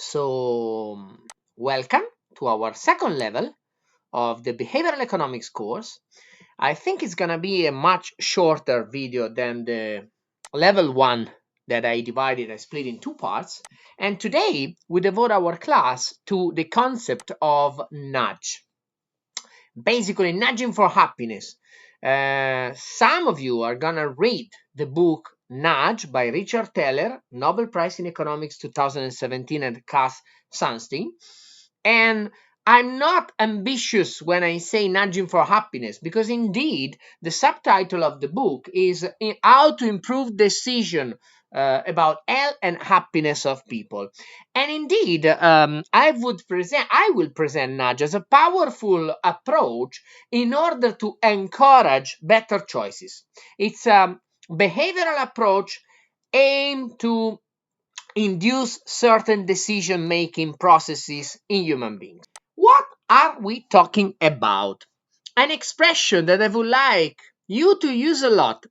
So, welcome to our second level of the behavioral economics course. I think it's going to be a much shorter video than the level one that I split in two parts. And today we devote our class to the concept of nudge, basically nudging for happiness. Some of you are going to read the book Nudge by Richard Thaler, Nobel Prize in Economics 2017, and Cass Sunstein. And I'm not ambitious when I say nudging for happiness, because indeed the subtitle of the book is How to Improve Decision about health and happiness of people. And indeed, I will present nudge as a powerful approach in order to encourage better choices. It's a behavioral approach aimed to induce certain decision making processes in human beings. What are we talking about? An expression that I would like you to use a lot,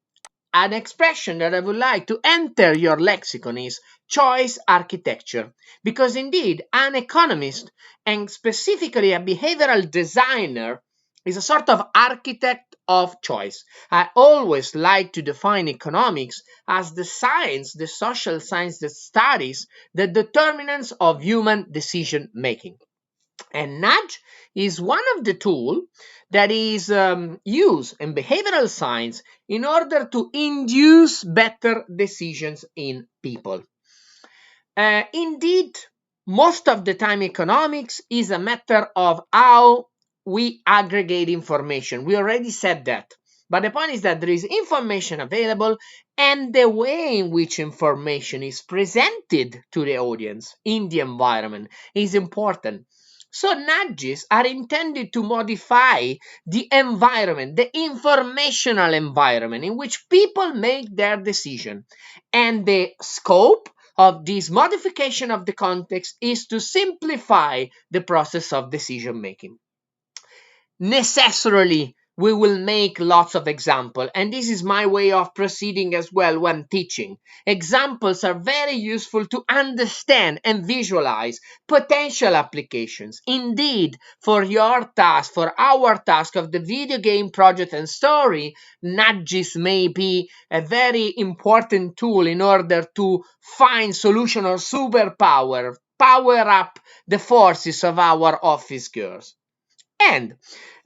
an expression that I would like to enter your lexicon is choice architecture. Because indeed, an economist, and specifically a behavioral designer, is a sort of architect of choice. I always like to define economics as the science, the social science that studies the determinants of human decision making. And nudge is one of the tools that is used in behavioral science in order to induce better decisions in people. Indeed, most of the time economics is a matter of how we aggregate information. We already said that. But the point is that there is information available, and the way in which information is presented to the audience in the environment is important. So nudges are intended to modify the environment, the informational environment in which people make their decision. And the scope of this modification of the context is to simplify the process of decision making. Necessarily, we will make lots of examples, and this is my way of proceeding as well when teaching. Examples are very useful to understand and visualize potential applications. Indeed, for your task, for our task of the video game project and story, nudges may be a very important tool in order to find solution or superpower, power up the forces of our office girls. And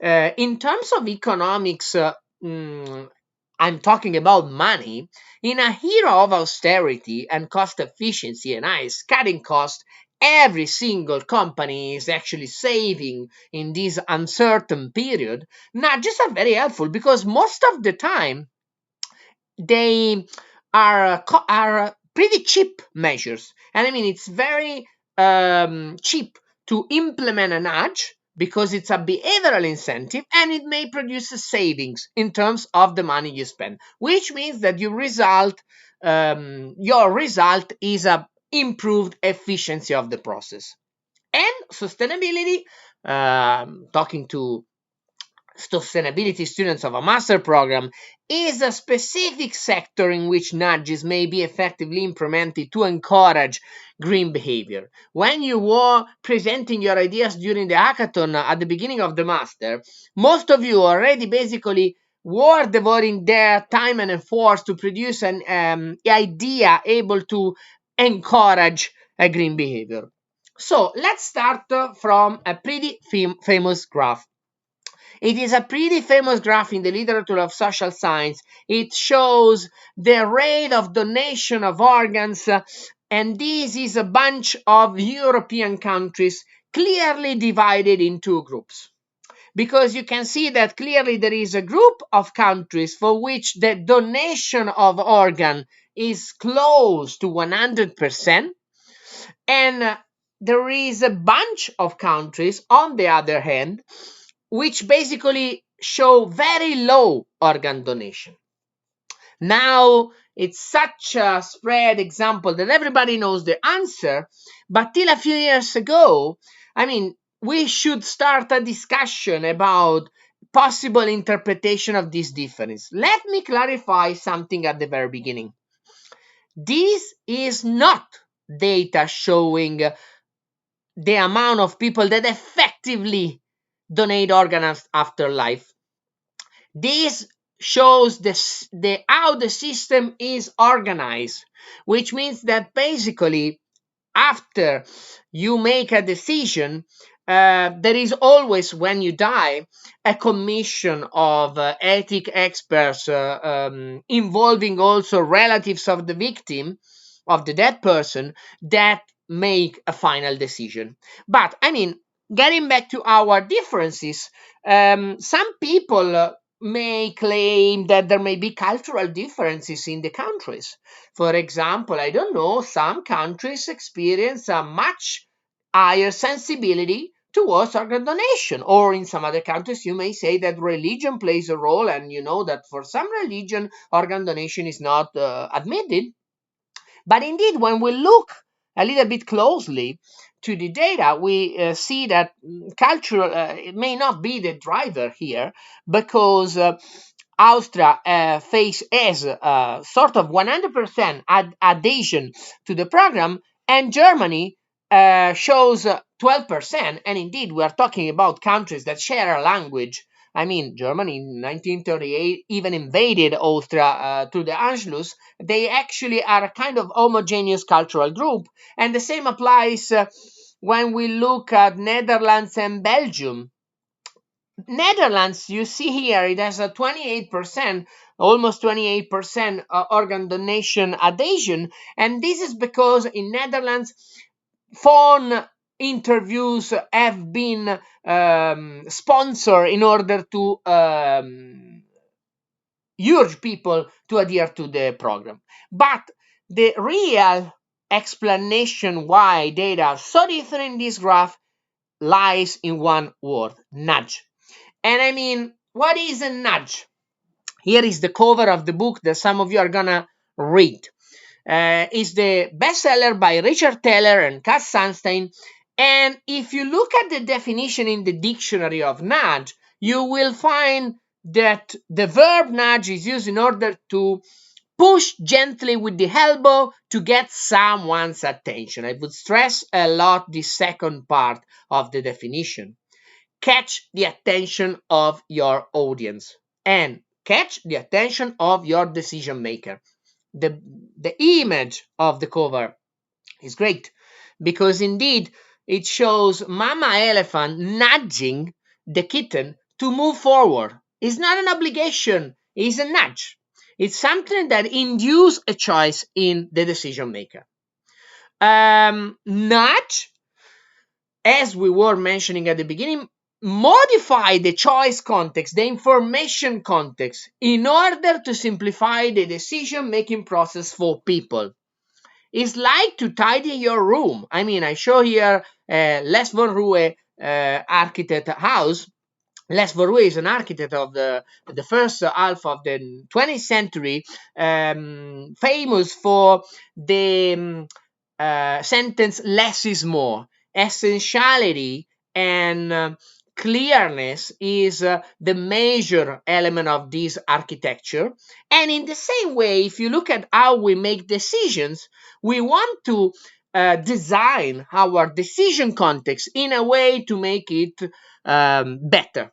in terms of economics, I'm talking about money. In a era of austerity and cost efficiency and ICE cutting cost, every single company is actually saving in this uncertain period. Nudges are very helpful because most of the time they are pretty cheap measures, and I mean it's very cheap to implement a nudge because it's a behavioral incentive and it may produce a savings in terms of the money you spend, which means that your result is a improved efficiency of the process. And sustainability, talking to sustainability students of a master program, is a specific sector in which nudges may be effectively implemented to encourage green behavior. When you were presenting your ideas during the hackathon at the beginning of the master, most of you already basically were devoting their time and effort to produce an idea able to encourage a green behavior. So let's start from a pretty famous graph. It is a pretty famous graph in the literature of social science. It shows the rate of donation of organs, and this is a bunch of European countries clearly divided in two groups. Because you can see that clearly there is a group of countries for which the donation of organ is close to 100%, and there is a bunch of countries, on the other hand, which basically show very low organ donation. Now, it's such a spread example that everybody knows the answer, but till a few years ago, I mean, we should start a discussion about possible interpretation of this difference. Let me clarify something at the very beginning. This is not data showing the amount of people that effectively donate organs after life. This shows how the system is organized, which means that basically after you make a decision, there is always, when you die, a commission of ethic experts involving also relatives of the victim, of the dead person, that make a final decision. But I mean, getting back to our differences, some people may claim that there may be cultural differences in the countries. For example, I don't know, some countries experience a much higher sensibility towards organ donation, or in some other countries you may say that religion plays a role, and you know that for some religion organ donation is not admitted. But indeed, when we look a little bit closely to the data, we see that cultural it may not be the driver here, because Austria face as sort of 100% adhesion to the program, and Germany shows 12%. And indeed, we are talking about countries that share a language. I mean, Germany in 1938 even invaded Austria through the Anschluss. They actually are a kind of homogeneous cultural group. And the same applies when we look at Netherlands and Belgium. Netherlands, you see here, it has a 28%, almost 28% organ donation adhesion. And this is because in Netherlands, phone interviews have been sponsored in order to urge people to adhere to the program. But the real explanation why data are so different in this graph lies in one word: nudge. And I mean, what is a nudge? Here is the cover of the book that some of you are gonna read. It's the bestseller by Richard Taylor and Cass Sunstein. And if you look at the definition in the dictionary of nudge, you will find that the verb nudge is used in order to push gently with the elbow to get someone's attention. I would stress a lot the second part of the definition. Catch the attention of your audience and catch the attention of your decision maker. The image of the cover is great, because indeed it shows mama elephant nudging the kitten to move forward. It's not an obligation, it's a nudge. It's something that induces a choice in the decision maker. Nudge, as we were mentioning at the beginning, modify the choice context, the information context, in order to simplify the decision making process for people. It's like to tidy your room. I mean, I show here Les Verroe architect house. Les Verroe is an architect of the first half of the 20th century, famous for the sentence "less is more." Essentiality and clearness is the major element of this architecture. And in the same way, if you look at how we make decisions, we want to design our decision context in a way to make it better.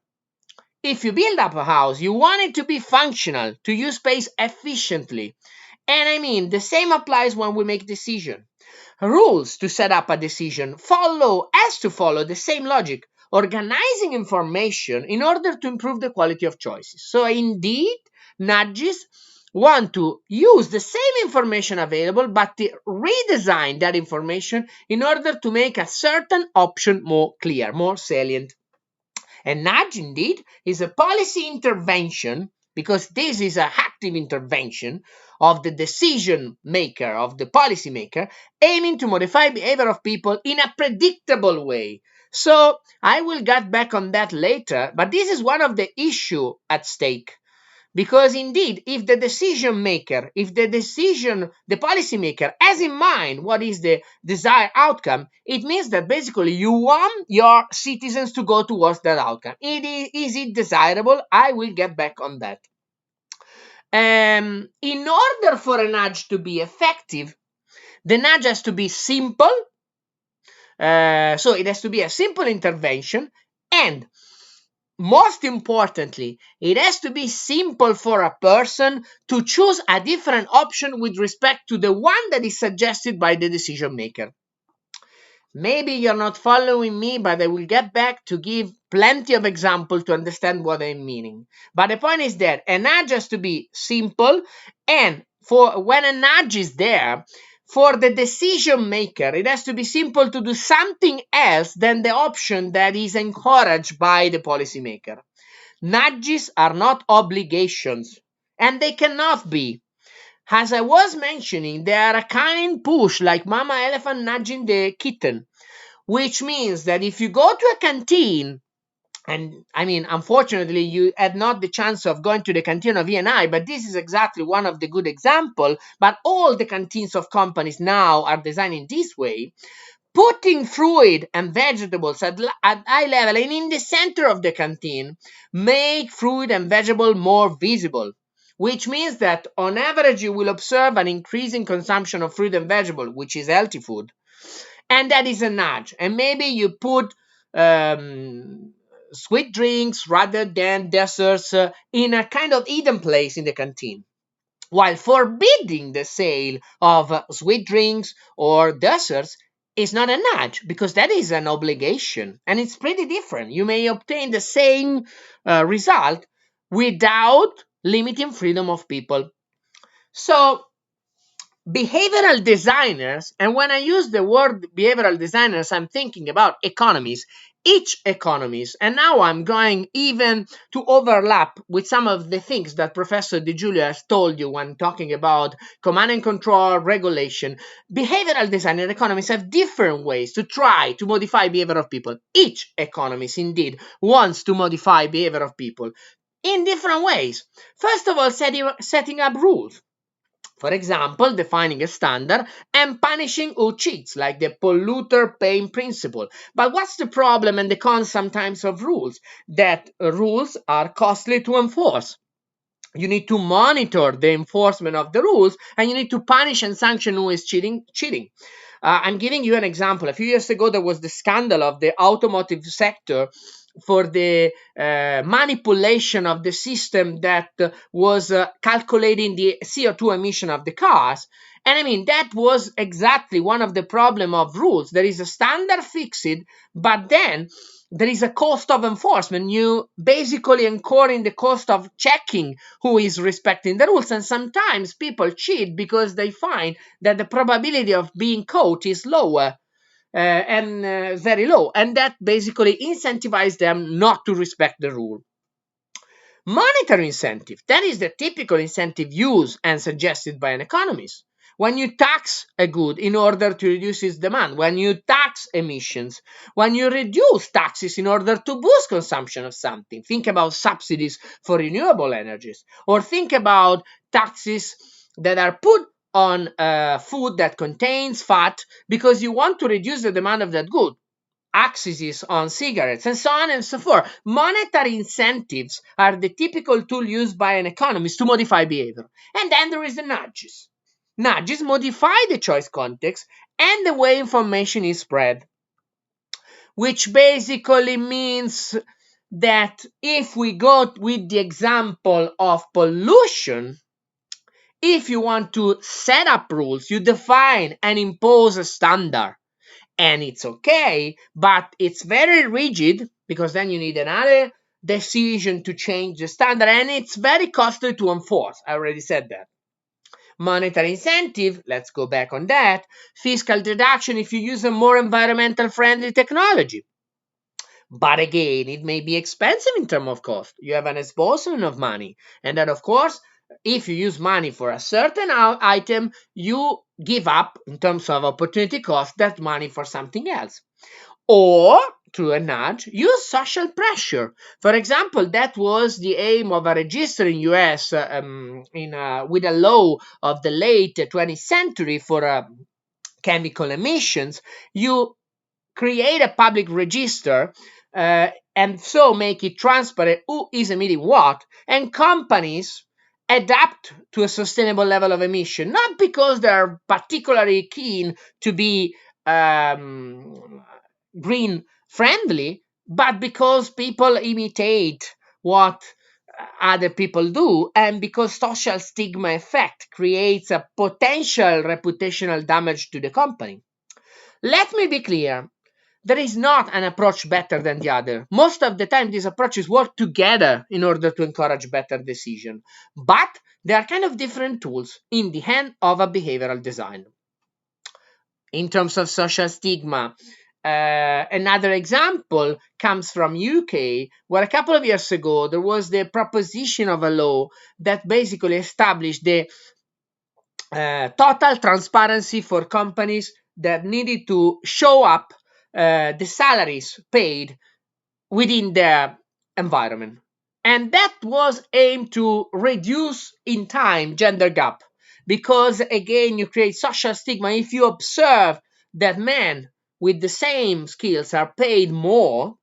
If you build up a house, you want it to be functional, to use space efficiently. And I mean, the same applies when we make decisions. Rules to set up a decision has to follow the same logic, organizing information in order to improve the quality of choices. So indeed, nudges want to use the same information available, but to redesign that information in order to make a certain option more clear, more salient. A nudge, indeed, is a policy intervention, because this is an active intervention of the decision maker, of the policy maker, aiming to modify behavior of people in a predictable way. So I will get back on that later, but this is one of the issues at stake. Because indeed, if the decision maker, the policy maker has in mind what is the desired outcome, it means that basically you want your citizens to go towards that outcome. Is it desirable? I will get back on that. In order for a nudge to be effective, the nudge has to be simple, So it has to be a simple intervention, and most importantly, it has to be simple for a person to choose a different option with respect to the one that is suggested by the decision maker. Maybe you're not following me, but I will get back to give plenty of examples to understand what I'm meaning. But the point is that a nudge has to be simple, and for when a nudge is there, for the decision maker, it has to be simple to do something else than the option that is encouraged by the policymaker. Nudges are not obligations, and they cannot be. As I was mentioning, they are a kind push, like Mama Elephant nudging the kitten, which means that if you go to a canteen, and I mean, unfortunately, you had not the chance of going to the canteen of E&I, but this is exactly one of the good example. But all the canteens of companies now are designed in this way, putting fruit and vegetables at eye level and in the center of the canteen make fruit and vegetable more visible, which means that on average you will observe an increasing consumption of fruit and vegetable, which is healthy food, and that is a nudge. And maybe you put sweet drinks rather than desserts in a kind of hidden place in the canteen, while forbidding the sale of sweet drinks or desserts is not a nudge, because that is an obligation, and it's pretty different. You may obtain the same result without limiting freedom of people. So behavioral designers, and when I use the word behavioral designers, I'm thinking about economies, each economist, and now I'm going even to overlap with some of the things that Professor Di Giulio has told you when talking about command and control regulation. Behavioral design and economists have different ways to try to modify behavior of people. Each economist indeed wants to modify behavior of people in different ways. First of all, setting up rules. For example, defining a standard and punishing who cheats, like the polluter paying principle. But what's the problem and the con sometimes of rules? That rules are costly to enforce. You need to monitor the enforcement of the rules, and you need to punish and sanction who is cheating. I'm giving you an example. A few years ago, there was the scandal of the automotive sector for the manipulation of the system that was calculating the CO2 emission of the cars. And I mean, that was exactly one of the problem of rules. There is a standard fixed, but then there is a cost of enforcement. You basically incurring the cost of checking who is respecting the rules, and sometimes people cheat because they find that the probability of being caught is lower and very low, and that basically incentivizes them not to respect the rule. Monetary incentive, that is the typical incentive used and suggested by an economist. When you tax a good in order to reduce its demand, when you tax emissions, when you reduce taxes in order to boost consumption of something, think about subsidies for renewable energies, or think about taxes that are put on food that contains fat because you want to reduce the demand of that good, accesses on cigarettes, and so on and so forth. Monetary incentives are the typical tool used by an economist to modify behavior. And then there is the nudges. Nudges modify the choice context and the way information is spread, which basically means that if we go with the example of pollution, if you want to set up rules, you define and impose a standard, and it's okay, but it's very rigid because then you need another decision to change the standard, and it's very costly to enforce. I already said that. Monetary incentive, let's go back on that. Fiscal deduction if you use a more environmental friendly technology. But again, it may be expensive in terms of cost. You have an exposure of money. And then, of course, if you use money for a certain item, you give up, in terms of opportunity cost, that money for something else. Or, through a nudge, use social pressure. For example, that was the aim of a register in US with a law of the late 20th century for chemical emissions. You create a public register and so make it transparent who is emitting what, and companies adapt to a sustainable level of emission, not because they are particularly keen to be green friendly, but because people imitate what other people do, and because social stigma effect creates a potential reputational damage to the company. Let me be clear. There is not an approach better than the other. Most of the time, these approaches work together in order to encourage better decision. But they are kind of different tools in the hand of a behavioral design. In terms of social stigma, another example comes from UK, where a couple of years ago there was the proposition of a law that basically established the total transparency for companies that needed to show up the salaries paid within their environment. And that was aimed to reduce in time gender gap, because again you create social stigma if you observe that men with the same skills are paid more,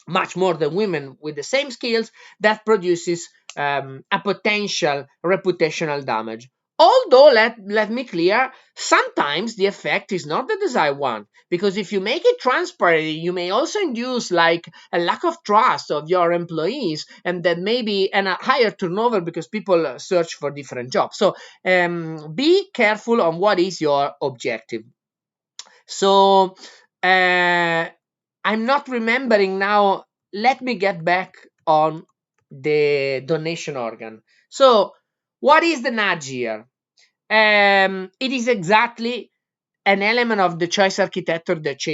much more than women with the same skills. That produces a potential reputational damage. Although, let me clear, sometimes the effect is not the desired one, because if you make it transparent, you may also induce like a lack of trust of your employees, and then maybe a higher turnover because people search for different jobs. So be careful on what is your objective. So I'm not remembering now. Let me get back on the donation organ. So, what is the nudge here? It is exactly an element of the choice architecture that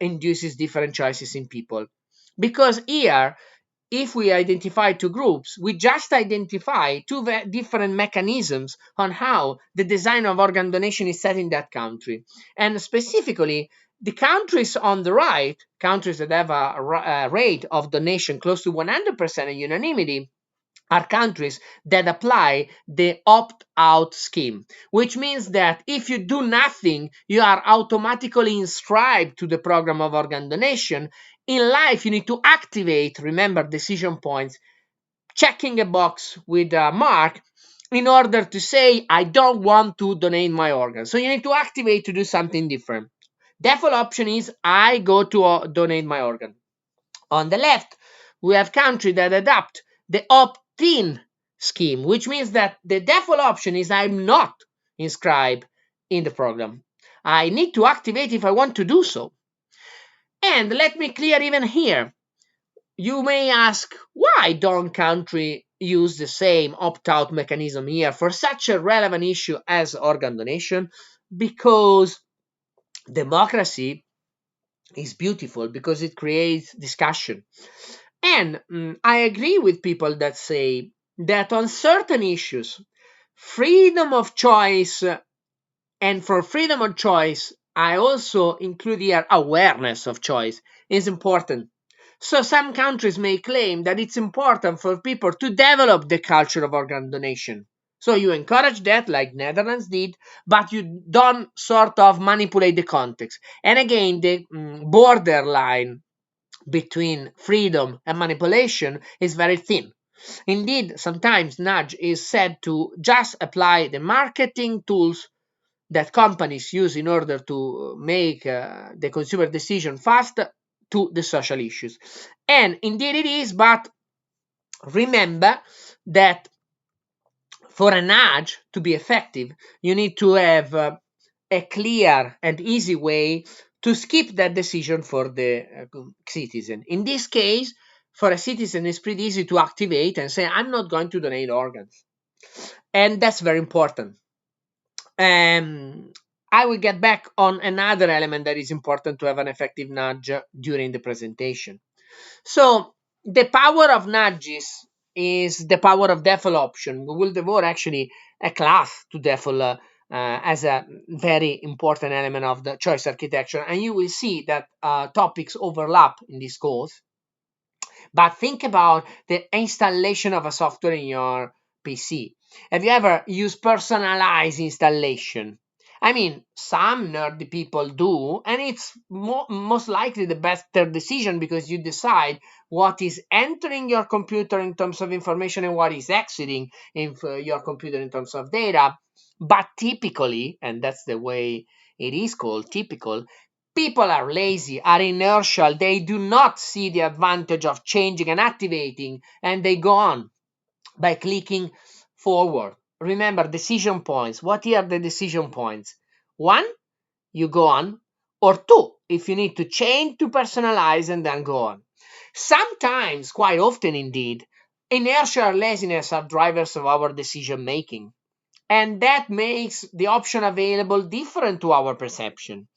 induces different choices in people. Because here, if we identify two groups, we just identify two different mechanisms on how the design of organ donation is set in that country. And specifically, the countries on the right, countries that have a rate of donation close to 100% in unanimity, are countries that apply the opt-out scheme, which means that if you do nothing, you are automatically inscribed to the program of organ donation. In life, you need to activate, remember, decision points, checking a box with a mark in order to say, I don't want to donate my organ. So you need to activate to do something different. Default option is, I go to donate my organ. On the left, we have countries that adopt the opt-in scheme, which means that the default option is I'm not inscribed in the program. I need to activate if I want to do so. And let me clear even here. You may ask, why don't countries use the same opt-out mechanism here for such a relevant issue as organ donation? Because democracy is beautiful, because it creates discussion. And I agree with people that say that on certain issues, freedom of choice, and for freedom of choice, I also include here awareness of choice, is important. So some countries may claim that it's important for people to develop the culture of organ donation. So you encourage that, like Netherlands did, but you don't sort of manipulate the context. And again, the borderline between freedom and manipulation is very thin. Indeed, sometimes nudge is said to just apply the marketing tools that companies use in order to make the consumer decision fast to the social issues. And indeed it is, but remember that for a nudge to be effective, you need to have a clear and easy way to skip that decision for the citizen. In this case, for a citizen, it's pretty easy to activate and say, I'm not going to donate organs. And that's very important. I will get back on another element that is important to have an effective nudge during the presentation. So, the power of nudges is the power of default option. We will devote actually a class to default as a very important element of the choice architecture, and you will see that topics overlap in this course. But think about the installation of a software in your PC. Have you ever used personalized installation? I mean, some nerdy people do, and it's most likely the better decision, because you decide what is entering your computer in terms of information and what is exiting in your computer in terms of data. But typically, and that's the way it is called, typical, People are lazy, are inertial, they do not see the advantage of changing and activating, and they go on by clicking forward. Remember, decision points. What are the decision points? One, you go on, or two, if you need to change, to personalize, and then go on. Sometimes, quite often indeed, inertia or laziness are drivers of our decision making, and that makes the option available different to our perception.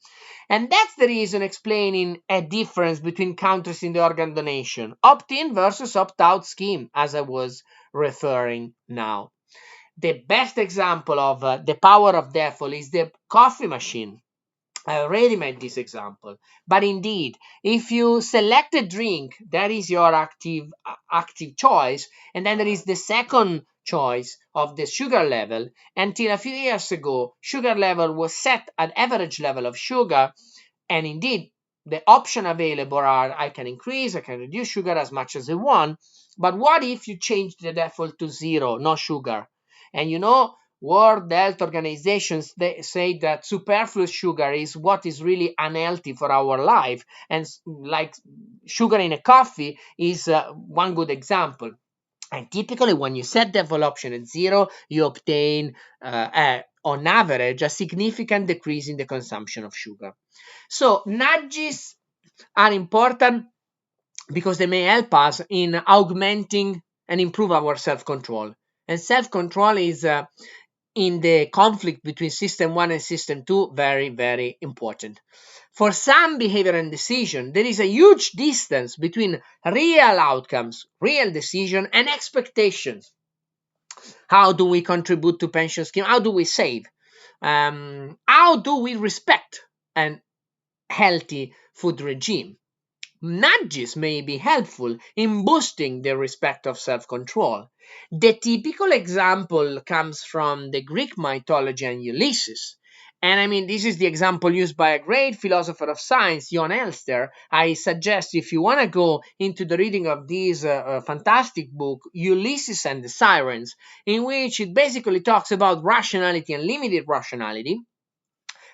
And that's the reason explaining a difference between countries in the organ donation, opt-in versus opt-out scheme, as I was referring now. The best example of the power of default is the coffee machine. I already made this example, but indeed, if you select a drink, that is your active choice, and then there is the second choice of the sugar level. Until a few years ago, sugar level was set at average level of sugar, and indeed, the option available are I can increase, I can reduce sugar as much as I want. But what if you change the default to zero, no sugar? And World Health Organizations, they say that superfluous sugar is what is really unhealthy for our life. And like sugar in a coffee is one good example. And typically, when you set default option at zero, you obtain, on average, a significant decrease in the consumption of sugar. So nudges are important because they may help us in augmenting and improve our self-control. And self-control is in the conflict between system 1 and system 2 very, very important. For some behavior and decision, there is a huge distance between real outcomes, real decision, and expectations. How do we contribute to pension scheme? How do we save? How do we respect an healthy food regime? Nudges may be helpful in boosting the respect of self-control. The typical example comes from the Greek mythology and Ulysses. And I mean, this is the example used by a great philosopher of science, Jon Elster. I suggest if you want to go into the reading of this fantastic book, Ulysses and the Sirens, in which it basically talks about rationality and limited rationality,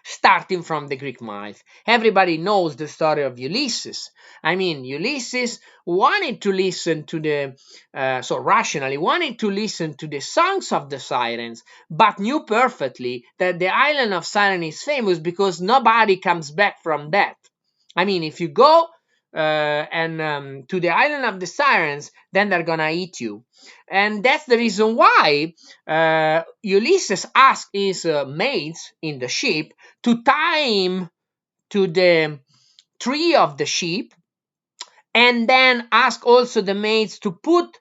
starting from the Greek myth. Everybody knows the story of Ulysses. I mean, Ulysses wanted to listen to rationally wanted to listen to the songs of the sirens, but knew perfectly that the island of Siren is famous because nobody comes back from that. I mean, if you go to the island of the sirens, then they're gonna eat you. And that's the reason why Ulysses asked his mates in the ship to tie him to the tree of the ship, and then ask also the mates to put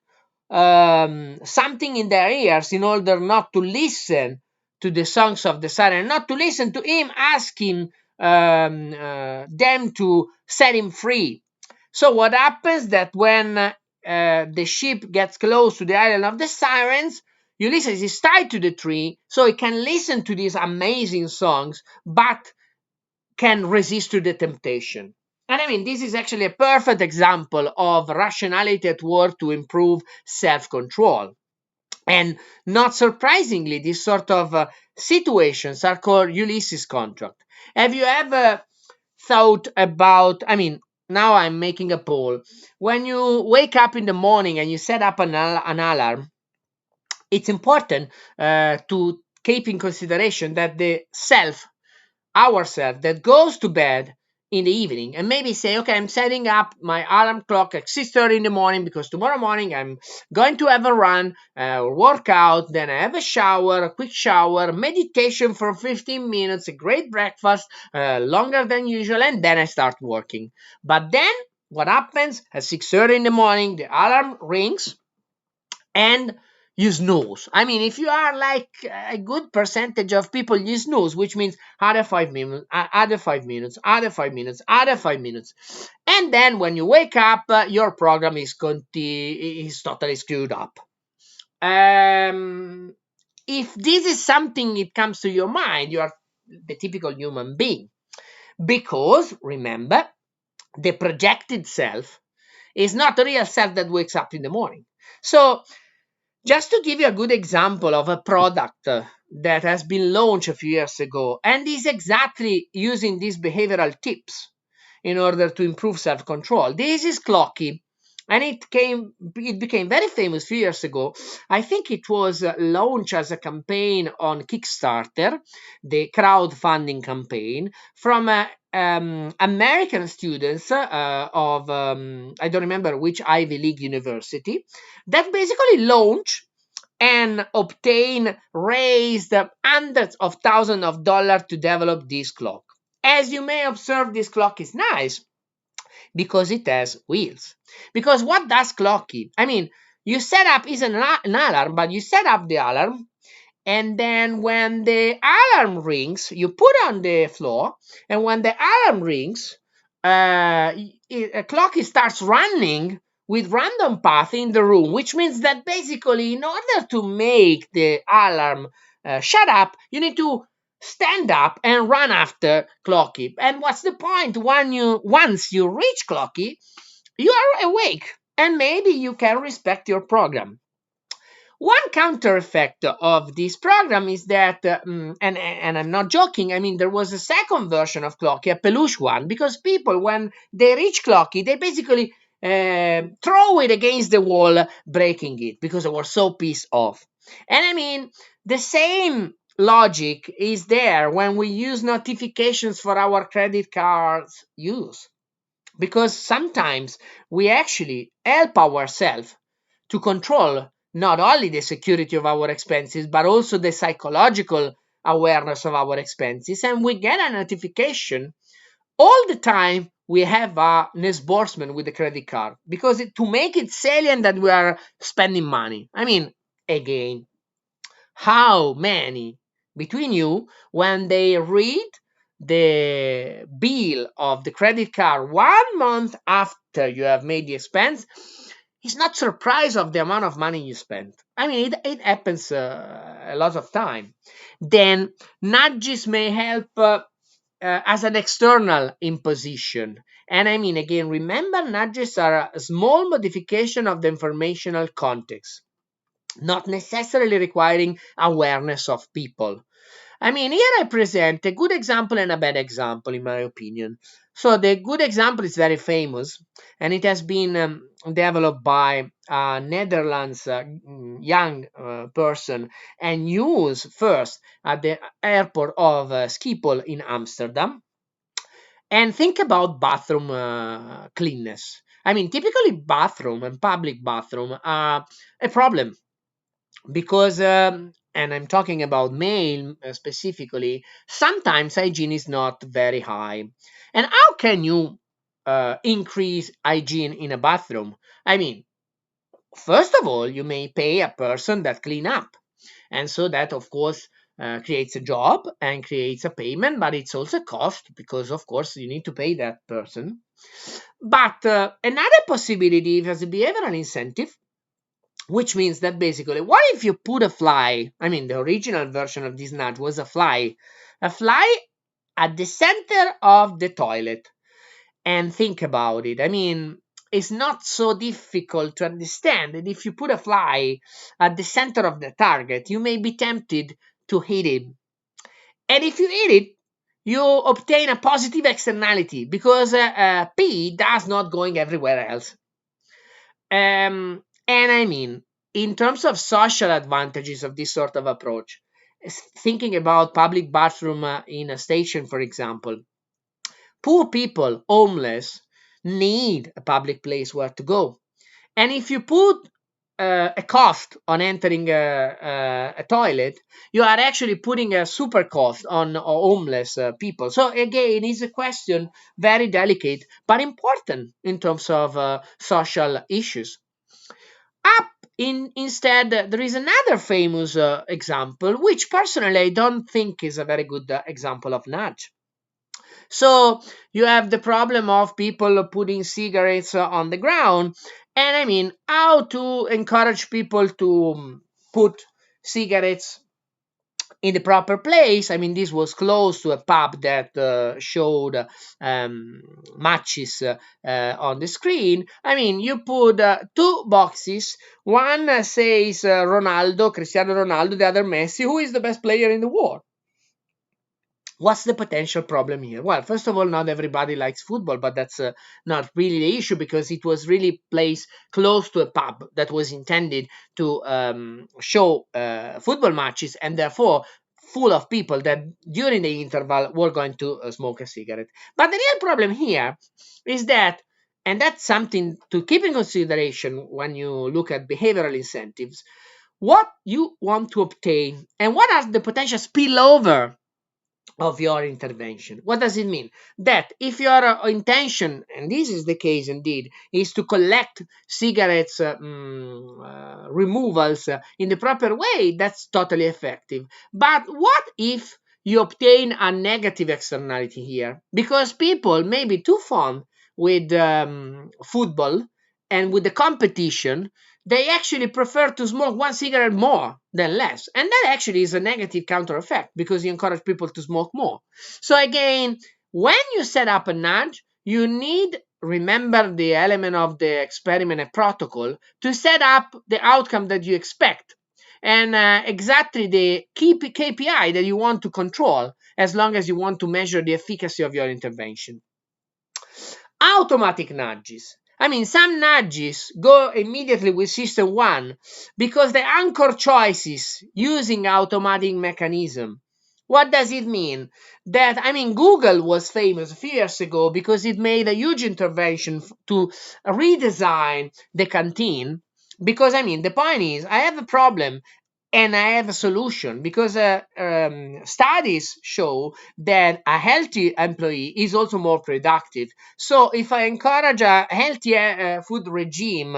something in their ears in order not to listen to the songs of the siren, not to listen to him asking them to set him free. So what happens that when the ship gets close to the island of the sirens, Ulysses is tied to the tree so he can listen to these amazing songs, but can resist to the temptation. And I mean, this is actually a perfect example of rationality at work to improve self-control. And not surprisingly, these sort of situations are called Ulysses contract. Have you ever thought about, I mean, now I'm making a poll. When you wake up in the morning and you set up an alarm, it's important to keep in consideration that the ourselves that goes to bed in the evening and maybe say, okay, I'm setting up my alarm clock at 6:30 in the morning because tomorrow morning I'm going to have a run or workout, then I have a shower, a quick shower, meditation for 15 minutes, a great breakfast, longer than usual, and then I start working. But then what happens at 6:30 in the morning, the alarm rings and you snooze. I mean, if you are like a good percentage of people, you snooze, which means other 5 minutes, other 5 minutes, other 5 minutes, other 5 minutes. And then when you wake up, your program is totally screwed up. If this is something it comes to your mind, you are the typical human being. Because, remember, the projected self is not the real self that wakes up in the morning. So, just to give you a good example of a product that has been launched a few years ago and is exactly using these behavioral tips in order to improve self-control. This is Clocky, and it became very famous a few years ago. I think it was launched as a campaign on Kickstarter, the crowdfunding campaign from American students of I don't remember which Ivy League university, that basically launched and raised hundreds of thousands of dollars to develop this clock. As you may observe, this clock is nice because it has wheels. Because what does Clocky? I mean, you set up is an alarm, but you set up the alarm, and then when the alarm rings, you put on the floor, and when the alarm rings, a clock starts running with random path in the room, which means that basically, in order to make the alarm shut up, you need to stand up and run after Clocky. And what's the point? Once you reach Clocky, you are awake, and maybe you can respect your program. One counter effect of this program is that, and I'm not joking, I mean, there was a second version of Clocky, a peluche one, because people, when they reach Clocky, they basically throw it against the wall, breaking it, because they were so pissed off. And I mean, the same logic is there when we use notifications for our credit cards use, because sometimes we actually help ourselves to control not only the security of our expenses, but also the psychological awareness of our expenses. And we get a notification all the time we have a disbursement with the credit card, because to make it salient that we are spending money. I mean, again, how many between you, when they read the bill of the credit card 1 month after you have made the expense, is not surprised of the amount of money you spent? I mean, it happens a lot of time. Then nudges may help as an external imposition. And I mean, again, remember, nudges are a small modification of the informational context, not necessarily requiring awareness of people. I mean, here I present a good example and a bad example, in my opinion. So the good example is very famous, and it has been developed by a Netherlands young person and used first at the airport of Schiphol in Amsterdam. And think about bathroom cleanness. I mean, typically bathroom and public bathroom are a problem because and I'm talking about male specifically, sometimes hygiene is not very high. And how can you increase hygiene in a bathroom? I mean, first of all, you may pay a person that clean up, and so that, of course, creates a job and creates a payment, but it's also a cost, because of course you need to pay that person. But another possibility is a behavioral incentive, which means that basically, what if you put a fly? I mean, the original version of this nudge was a fly at the center of the toilet. And think about it. I mean, it's not so difficult to understand that if you put a fly at the center of the target, you may be tempted to hit it. And if you hit it, you obtain a positive externality, because P does not going everywhere else. And I mean, in terms of social advantages of this sort of approach, thinking about public bathroom in a station, for example, poor people, homeless, need a public place where to go. And if you put a cost on entering a toilet, you are actually putting a super cost on homeless people. So again, it's a question very delicate but important in terms of social issues. Up instead, there is another famous example, which personally I don't think is a very good example of nudge. So you have the problem of people putting cigarettes on the ground, and I mean, how to encourage people to put cigarettes in the proper place. I mean, this was close to a pub that showed matches on the screen. I mean, you put two boxes. One says Ronaldo, Cristiano Ronaldo, the other Messi. Who is the best player in the world? What's the potential problem here? Well, first of all, not everybody likes football, but that's not really the issue, because it was really placed close to a pub that was intended to show football matches, and therefore full of people that during the interval were going to smoke a cigarette. But the real problem here is that, and that's something to keep in consideration when you look at behavioral incentives, what you want to obtain and what are the potential spillover of your intervention. What does it mean? That if your intention, and this is the case indeed, is to collect cigarettes removals in the proper way, that's totally effective. But what if you obtain a negative externality here? Because people may be too fond with football and with the competition, they actually prefer to smoke one cigarette more than less. And that actually is a negative counter effect, because you encourage people to smoke more. So again, when you set up a nudge, you need remember the element of the experiment and protocol to set up the outcome that you expect, and exactly the key KPI that you want to control, as long as you want to measure the efficacy of your intervention. Automatic nudges. I mean, some nudges go immediately with system one because they anchor choices using automatic mechanism. What does it mean? That, I mean, Google was famous a few years ago because it made a huge intervention to redesign the canteen. Because, I mean, the point is, I have a problem and I have a solution, because studies show that a healthy employee is also more productive. So if I encourage a healthy food regime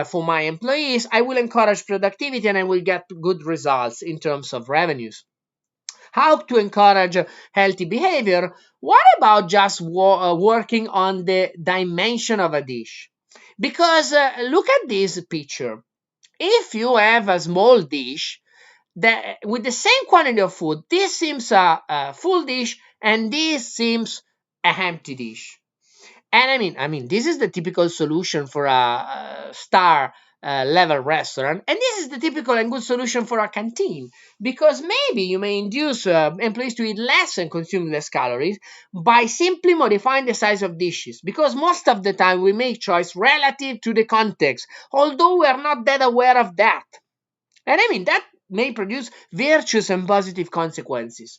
for my employees, I will encourage productivity and I will get good results in terms of revenues. How to encourage healthy behavior? What about just working on the dimension of a dish? Because look at this picture. If you have a small dish that with the same quantity of food, this seems a full dish and this seems a empty dish. And I mean, this is the typical solution for a star level restaurant, and this is the typical and good solution for a canteen, because maybe you may induce employees to eat less and consume less calories by simply modifying the size of dishes. Because most of the time we make choice relative to the context, although we are not that aware of that. And I mean, that may produce virtuous and positive consequences.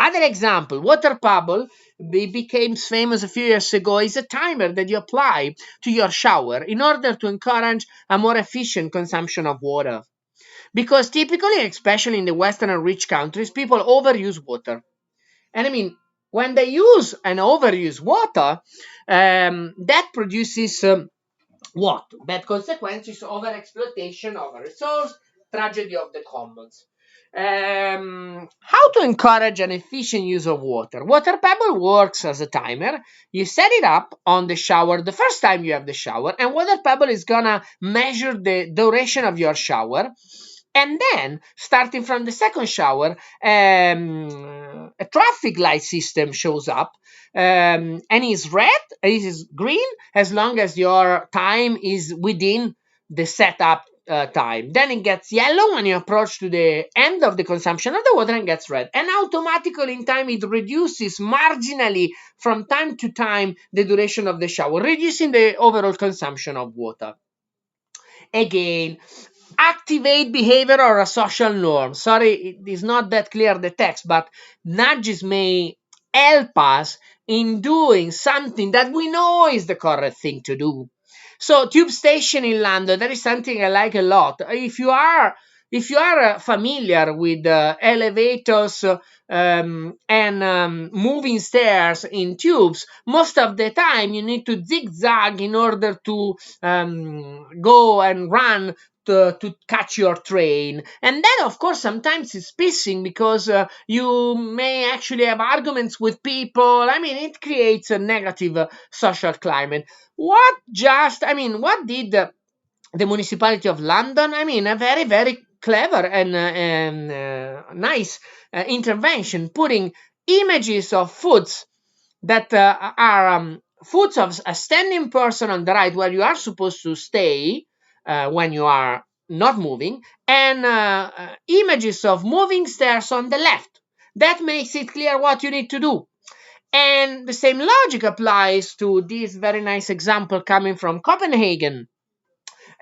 Other example, water bubble became famous a few years ago, is a timer that you apply to your shower in order to encourage a more efficient consumption of water. Because typically, especially in the Western and rich countries, people overuse water. And I mean, when they use and overuse water, that produces what? Bad consequences, over exploitation of a resource, tragedy of the commons. How to encourage an efficient use of water? Water Pebble works as a timer. You set it up on the shower the first time you have the shower, and Water Pebble is gonna measure the duration of your shower. And then, starting from the second shower, a traffic light system shows up, and is red, it is green, as long as your time is within the setup time. Then it gets yellow when you approach to the end of the consumption of the water, and gets red. And automatically in time it reduces marginally from time to time the duration of the shower, reducing the overall consumption of water. Again, activate behavior or a social norm. Sorry, it is not that clear the text, but nudges may help us in doing something that we know is the correct thing to do. So, tube station in London, that is something I like a lot. If you are familiar with elevators and moving stairs in tubes, most of the time you need to zigzag in order to go and run to catch your train. And then, of course, sometimes it's pissing because you may actually have arguments with people. I mean, it creates a negative social climate. What did the municipality of London? I mean, a very, very clever and nice intervention, putting images of foods that are foods of a standing person on the right, where you are supposed to stay when you are not moving, and images of moving stairs on the left. That makes it clear what you need to do. And the same logic applies to this very nice example coming from Copenhagen,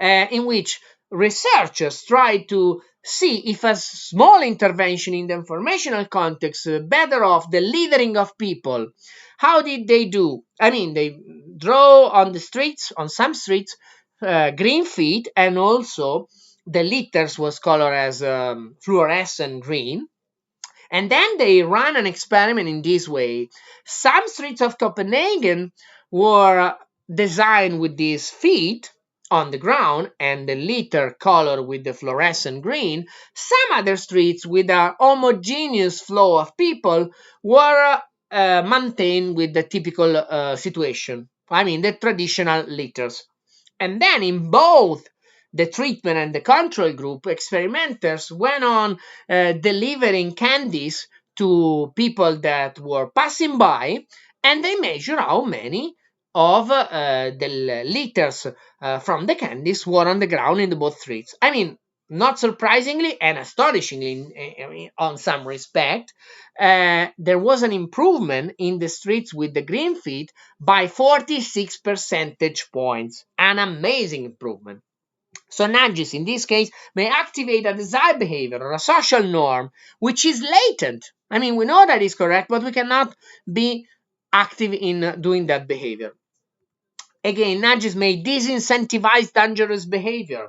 in which researchers try to see if a small intervention in the informational context better off the littering of people. How did they do? I mean, they draw on the streets, on some streets, green feet, and also the litters was colored as fluorescent green. And then they ran an experiment in this way. Some streets of Copenhagen were designed with these feet on the ground and the litter color with the fluorescent green. Some other streets with a homogeneous flow of people were maintained with the typical situation. I mean, the traditional litters. And then in both the treatment and the control group, experimenters went on delivering candies to people that were passing by, and they measure how many of the litters from the candies were on the ground in the both streets. I mean, not surprisingly and astonishingly on some respect, there was an improvement in the streets with the green feet by 46 percentage points. An amazing improvement. So nudges in this case may activate a desired behavior or a social norm which is latent. I mean, we know that is correct, but we cannot be active in doing that behavior. Again, nudges may disincentivize dangerous behavior.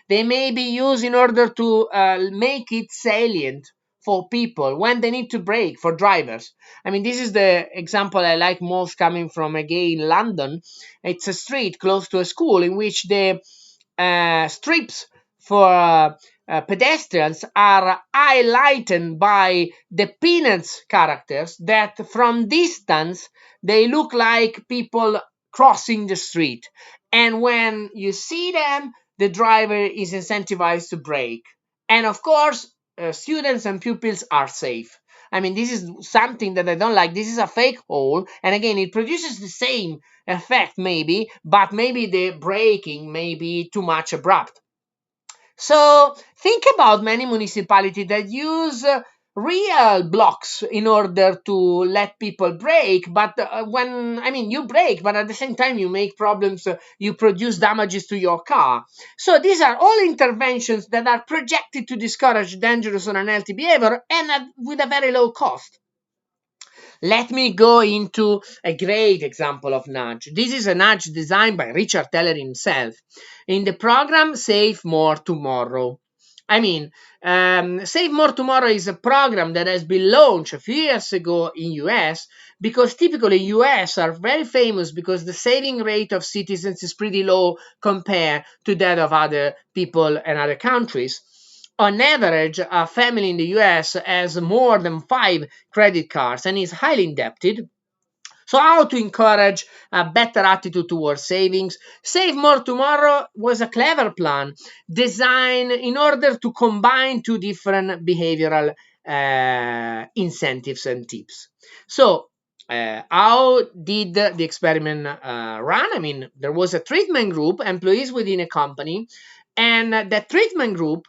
They may be used in order to make it salient for people when they need to brake, for drivers. I mean, this is the example I like most, coming from, again, London. It's a street close to a school in which the strips for pedestrians are highlighted by the peanuts characters that from distance they look like people crossing the street, and when you see them the driver is incentivized to brake, and of course students and pupils are safe. I mean, this is something that I don't like. This is a fake hole, and again it produces the same effect maybe, but maybe the braking may be too much abrupt. So think about many municipalities that use real blocks in order to let people brake, but when, I mean, you brake, but at the same time you make problems, you produce damages to your car. So these are all interventions that are projected to discourage dangerous or unhealthy behavior, and with a very low cost. Let me go into a great example of nudge. This is a nudge designed by Richard Teller himself in the program Save More Tomorrow. I mean, Save More Tomorrow is a program that has been launched a few years ago in US, because typically US are very famous because the saving rate of citizens is pretty low compared to that of other people and other countries. On average, a family in the US has more than 5 credit cards and is highly indebted. So how to encourage a better attitude towards savings? Save More Tomorrow was a clever plan designed in order to combine two different behavioral incentives and tips. So how did the experiment run? I mean, there was a treatment group, employees within a company, and that treatment group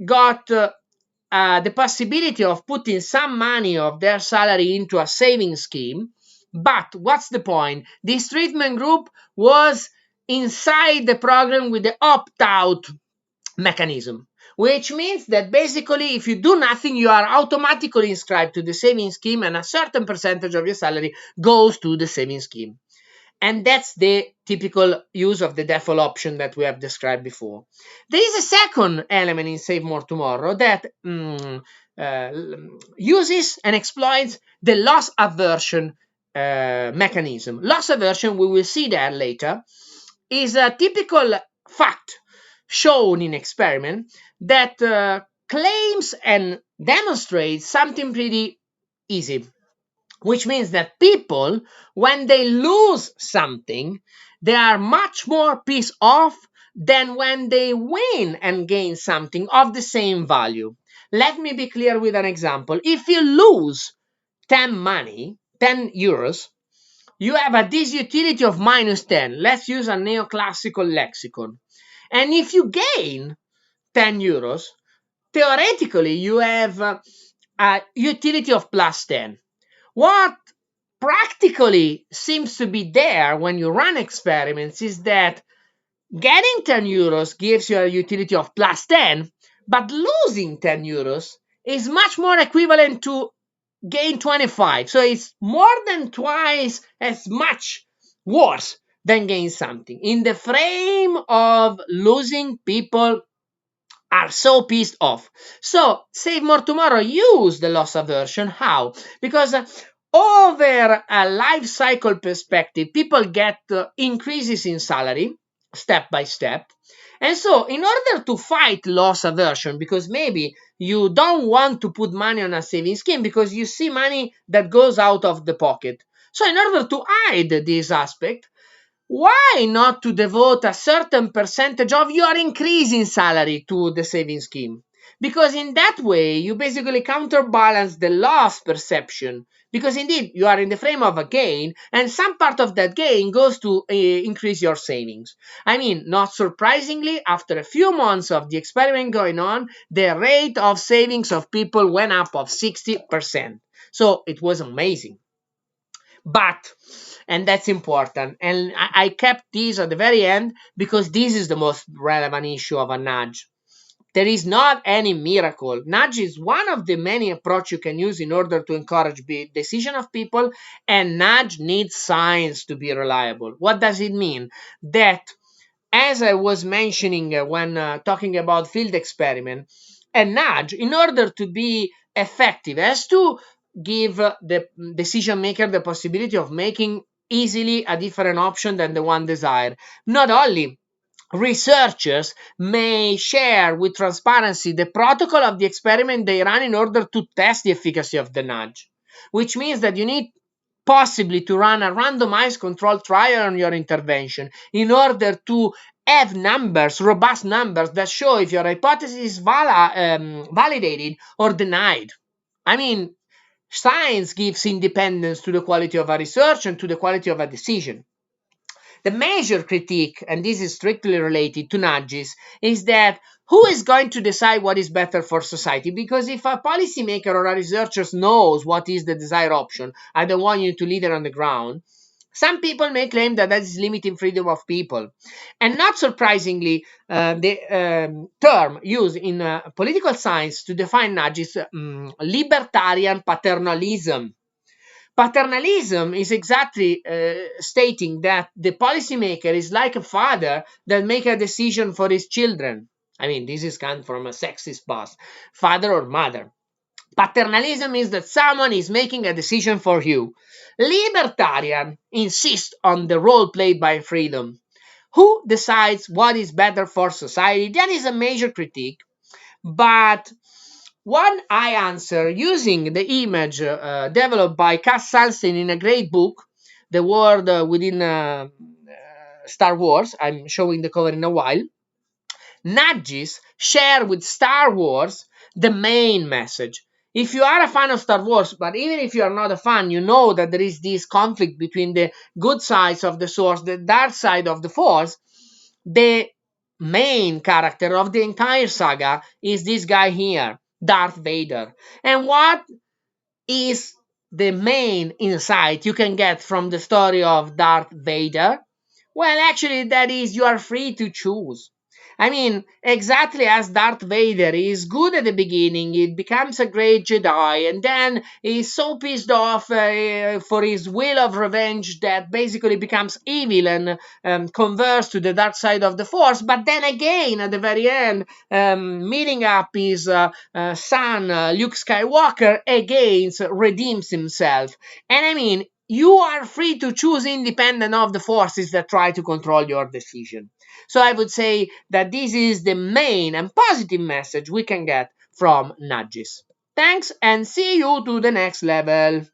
got the possibility of putting some money of their salary into a saving scheme. But what's the point? This treatment group was inside the program with the opt-out mechanism, which means that basically if you do nothing, you are automatically inscribed to the saving scheme, and a certain percentage of your salary goes to the saving scheme. And that's the typical use of the default option that we have described before. There is a second element in Save More Tomorrow that uses and exploits the loss aversion mechanism. Loss aversion, we will see that later, is a typical fact shown in experiment that claims and demonstrates something pretty easy, which means that people, when they lose something, they are much more pissed off than when they win and gain something of the same value. Let me be clear with an example. If you lose 10 euros, you have a disutility of minus 10. Let's use a neoclassical lexicon. And if you gain 10 euros, theoretically you have a utility of plus 10. What practically seems to be there when you run experiments is that getting 10 euros gives you a utility of plus 10, but losing 10 euros is much more equivalent to gain 25. So it's more than twice as much worse than gain something. In the frame of losing, people are so pissed off. So Save More Tomorrow use the loss aversion. How? Because over a life cycle perspective, people get increases in salary step by step. And so in order to fight loss aversion, because maybe you don't want to put money on a saving scheme because you see money that goes out of the pocket. So in order to hide this aspect, why not to devote a certain percentage of your increase in salary to the saving scheme? Because in that way, you basically counterbalance the loss perception. Because indeed, you are in the frame of a gain, and some part of that gain goes to increase your savings. I mean, not surprisingly, after a few months of the experiment going on, the rate of savings of people went up of 60%. So it was amazing. But, and that's important, and I kept this at the very end because this is the most relevant issue of a nudge. There is not any miracle. Nudge is one of the many approaches you can use in order to encourage decision of people, and nudge needs science to be reliable. What does it mean? That, as I was mentioning when talking about field experiment, a nudge, in order to be effective, has to give the decision maker the possibility of making easily a different option than the one desired. Not only researchers may share with transparency the protocol of the experiment they run in order to test the efficacy of the nudge, which means that you need possibly to run a randomized controlled trial on your intervention in order to have numbers, robust numbers that show if your hypothesis is validated or denied. I mean, science gives independence to the quality of a research and to the quality of a decision. The major critique, and this is strictly related to nudges, is that who is going to decide what is better for society? Because if a policymaker or a researcher knows what is the desired option, I don't want you to leave it on the ground. Some people may claim that that is limiting freedom of people. And not surprisingly, the term used in political science to define nudges is libertarian paternalism. Paternalism is exactly stating that the policymaker is like a father that make a decision for his children. I mean, this is come from a sexist boss, father or mother. Paternalism is that someone is making a decision for you. Libertarian insists on the role played by freedom. Who decides what is better for society? That is a major critique. But one I answer using the image developed by Cass Sunstein in a great book, The World Within Star Wars. I'm showing the cover in a while. Nudges share with Star Wars the main message. If you are a fan of Star Wars, but even if you are not a fan, you know that there is this conflict between the good sides of the Source, the dark side of the Force. The main character of the entire saga is this guy here, Darth Vader. And what is the main insight you can get from the story of Darth Vader? Well, actually, that is you are free to choose. I mean, exactly as Darth Vader is good at the beginning, it becomes a great Jedi, and then he's so pissed off for his will of revenge that basically becomes evil and converts to the dark side of the Force. But then again, at the very end, meeting up his son, Luke Skywalker, again redeems himself. And I mean, you are free to choose independent of the forces that try to control your decision. So I would say that this is the main and positive message we can get from nudges. Thanks and see you to the next level.